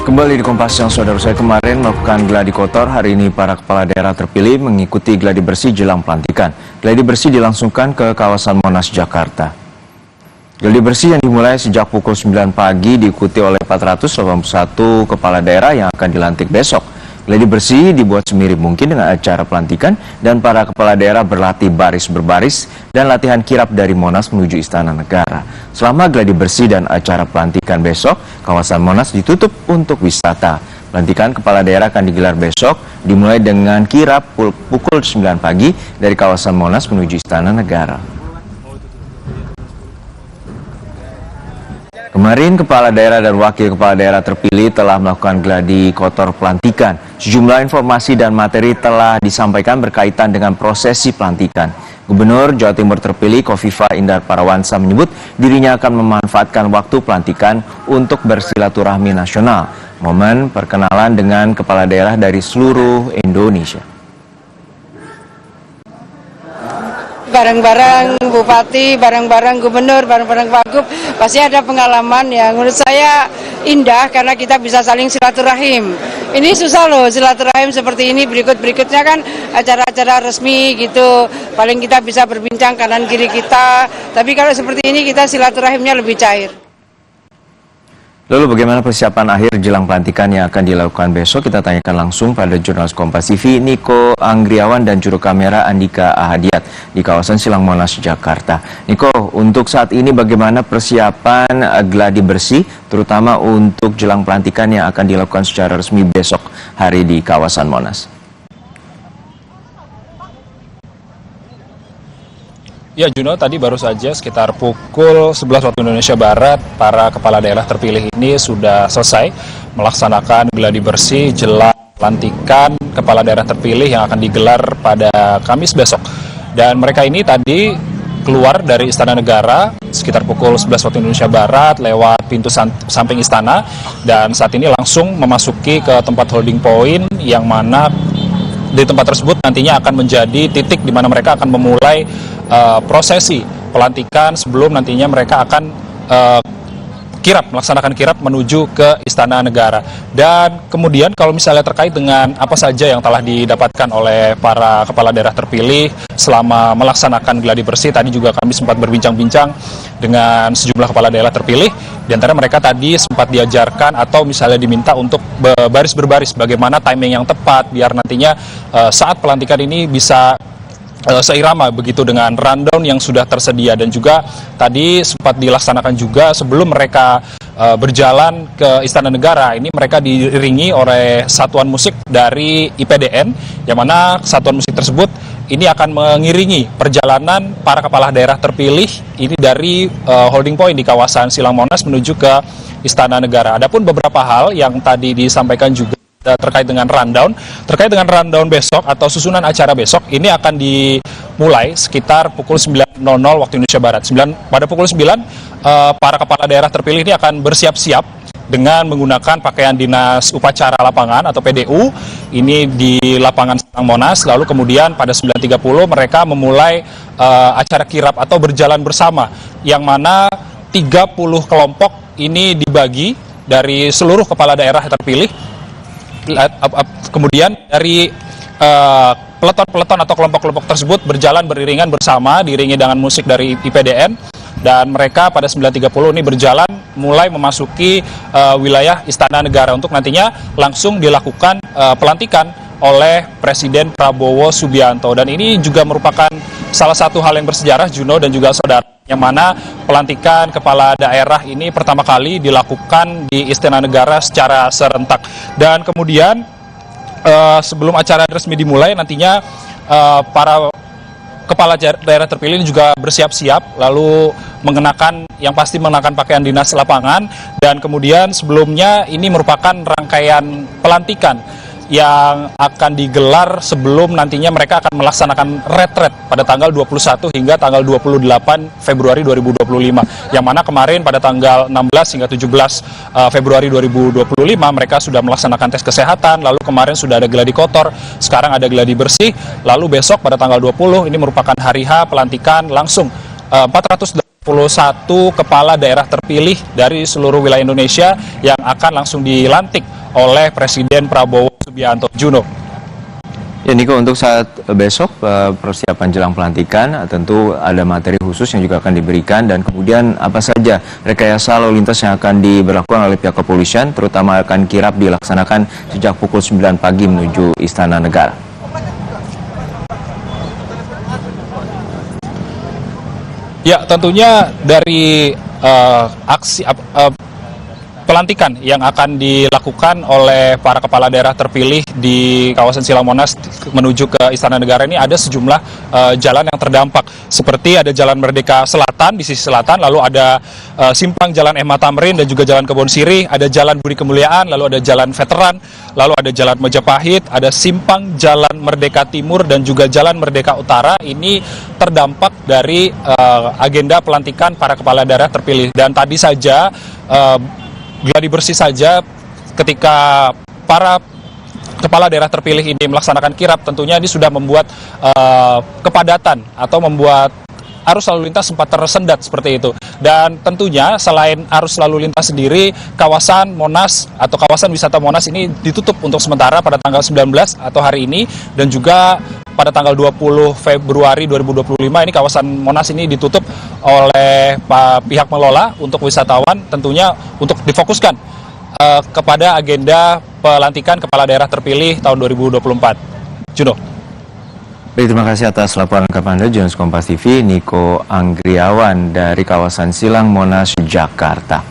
Kembali di Kompas Siang, saudara, saya kemarin melakukan gladi kotor. Hari ini para kepala daerah terpilih mengikuti gladi bersih jelang pelantikan. Gladi bersih dilangsungkan ke kawasan Monas, Jakarta. Gladi bersih yang dimulai sejak pukul 9 pagi diikuti oleh 481 kepala daerah yang akan dilantik besok. Gladi bersih dibuat semirip mungkin dengan acara pelantikan dan para kepala daerah berlatih baris berbaris dan latihan kirap dari Monas menuju Istana Negara. Selama gladi bersih dan acara pelantikan besok, kawasan Monas ditutup untuk wisata. Pelantikan kepala daerah akan digelar besok, dimulai dengan kirap pukul 9 pagi dari kawasan Monas menuju Istana Negara. Kemarin, kepala daerah dan wakil kepala daerah terpilih telah melakukan gladi kotor pelantikan. Sejumlah informasi dan materi telah disampaikan berkaitan dengan prosesi pelantikan. Gubernur Jawa Timur terpilih Khofifah Indar Parawansa menyebut dirinya akan memanfaatkan waktu pelantikan untuk bersilaturahmi nasional. Momen perkenalan dengan kepala daerah dari seluruh Indonesia. Bareng-bareng bupati, bareng-bareng gubernur, bareng-bareng wagub, pasti ada pengalaman yang menurut saya indah karena kita bisa saling silaturahim. Ini susah loh silaturahim seperti ini, berikutnya kan acara-acara resmi gitu, paling kita bisa berbincang kanan kiri kita, tapi kalau seperti ini kita silaturahimnya lebih cair. Lalu bagaimana persiapan akhir jelang pelantikan yang akan dilakukan besok? Kita tanyakan langsung pada jurnalis Kompas TV Niko Anggriawan dan juru kamera Andika Ahadiat di kawasan Silang Monas, Jakarta. Niko, untuk saat ini bagaimana persiapan gladi bersih, terutama untuk jelang pelantikan yang akan dilakukan secara resmi besok hari di kawasan Monas? Ya Juno, tadi baru saja sekitar pukul 11 waktu Indonesia Barat, para kepala daerah terpilih ini sudah selesai melaksanakan gladi bersih jelang pelantikan kepala daerah terpilih yang akan digelar pada Kamis besok. Dan mereka ini tadi keluar dari Istana Negara sekitar pukul 11 waktu Indonesia Barat lewat pintu samping istana dan saat ini langsung memasuki ke tempat holding point yang mana di tempat tersebut nantinya akan menjadi titik di mana mereka akan memulai prosesi pelantikan sebelum nantinya mereka akan melaksanakan kirap menuju ke Istana Negara. Dan kemudian kalau misalnya terkait dengan apa saja yang telah didapatkan oleh para kepala daerah terpilih selama melaksanakan gladi bersih, tadi juga kami sempat berbincang-bincang dengan sejumlah kepala daerah terpilih. Di antara mereka tadi sempat diajarkan atau misalnya diminta untuk baris berbaris bagaimana timing yang tepat biar nantinya saat pelantikan ini bisa seirama begitu dengan rundown yang sudah tersedia. Dan juga tadi sempat dilaksanakan juga sebelum mereka berjalan ke Istana Negara, ini mereka diiringi oleh satuan musik dari IPDN, yang mana satuan musik tersebut ini akan mengiringi perjalanan para kepala daerah terpilih ini dari holding point di kawasan Silang Monas menuju ke Istana Negara. Adapun beberapa hal yang tadi disampaikan juga terkait dengan rundown besok atau susunan acara besok, ini akan dimulai sekitar pukul 9.00 waktu Indonesia Barat. Pada pukul 9, para kepala daerah terpilih ini akan bersiap-siap dengan menggunakan pakaian dinas upacara lapangan atau PDU ini di lapangan Silang Monas. Lalu kemudian pada 9.30 mereka memulai acara kirap atau berjalan bersama, yang mana 30 kelompok ini dibagi dari seluruh kepala daerah terpilih. Kemudian dari peleton-peleton atau kelompok-kelompok tersebut berjalan beriringan bersama, diiringi dengan musik dari IPDN, dan mereka pada 9.30 ini berjalan mulai memasuki wilayah Istana Negara untuk nantinya langsung dilakukan pelantikan oleh Presiden Prabowo Subianto. Dan ini juga merupakan salah satu hal yang bersejarah, Juno dan juga saudara, yang mana pelantikan kepala daerah ini pertama kali dilakukan di Istana Negara secara serentak. Dan kemudian sebelum acara resmi dimulai, nantinya para kepala daerah terpilih juga bersiap-siap lalu yang pasti mengenakan pakaian dinas lapangan. Dan kemudian sebelumnya ini merupakan rangkaian pelantikan yang akan digelar sebelum nantinya mereka akan melaksanakan retret pada tanggal 21 hingga tanggal 28 Februari 2025. Yang mana kemarin pada tanggal 16 hingga 17 Februari 2025 mereka sudah melaksanakan tes kesehatan, lalu kemarin sudah ada gladi kotor, sekarang ada gladi bersih, lalu besok pada tanggal 20 ini merupakan hari H pelantikan langsung 481 kepala daerah terpilih dari seluruh wilayah Indonesia yang akan langsung dilantik oleh Presiden Prabowo Subianto. Juno. Ya Niko, untuk saat besok persiapan jelang pelantikan tentu ada materi khusus yang juga akan diberikan, dan kemudian apa saja rekayasa lalu lintas yang akan diberlakukan oleh pihak kepolisian, terutama akan kirap dilaksanakan sejak pukul 9 pagi menuju Istana Negara. Ya, tentunya dari aksi pelantikan yang akan dilakukan oleh para kepala daerah terpilih di kawasan Silang Monas menuju ke Istana Negara ini ada sejumlah jalan yang terdampak. Seperti ada Jalan Merdeka Selatan di sisi selatan, lalu ada simpang Jalan M. Tamrin dan juga Jalan Kebon Sirih, ada Jalan Budi Kemuliaan, lalu ada Jalan Veteran, lalu ada Jalan Majapahit, ada simpang Jalan Merdeka Timur dan juga Jalan Merdeka Utara. Ini terdampak dari agenda pelantikan para kepala daerah terpilih. Dan tadi saja gladi bersih saja ketika para kepala daerah terpilih ini melaksanakan kirap, tentunya ini sudah membuat kepadatan atau membuat arus lalu lintas sempat tersendat seperti itu. Dan tentunya selain arus lalu lintas sendiri, kawasan Monas atau kawasan wisata Monas ini ditutup untuk sementara pada tanggal 19 atau hari ini, dan juga pada tanggal 20 Februari 2025 ini kawasan Monas ini ditutup oleh pihak pengelola untuk wisatawan, tentunya untuk difokuskan kepada agenda pelantikan kepala daerah terpilih tahun 2024. Juno. Baik, terima kasih atas laporan lengkap Anda, jurnalis Kompas TV Niko Anggriawan dari kawasan Silang Monas, Jakarta.